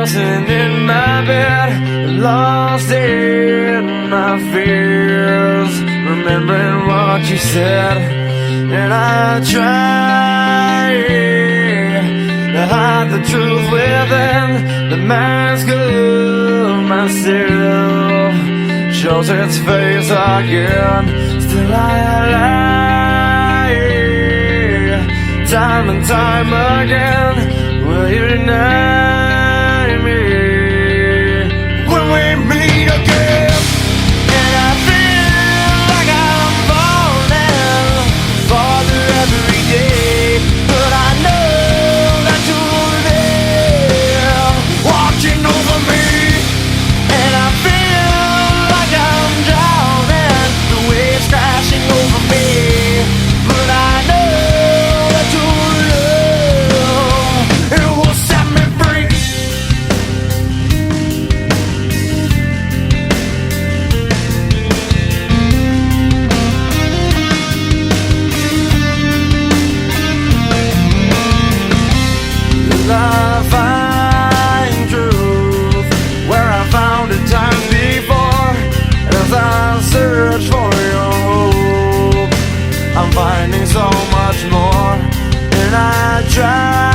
tossing in my bed, lost in my fears, remembering what you said. And I try to hide the truth within the mask of myself, shows its face again. Still I lie, time and time again. Will you deny me when we meet again? And I feel like I'm falling farther every day, but I know that you're there, watching over me. And I feel like I'm drowning, the waves crashing over me, but I know that your love, it will set me free. I find truth where I found it time before. As I search for your hope, I'm finding so much more. And I try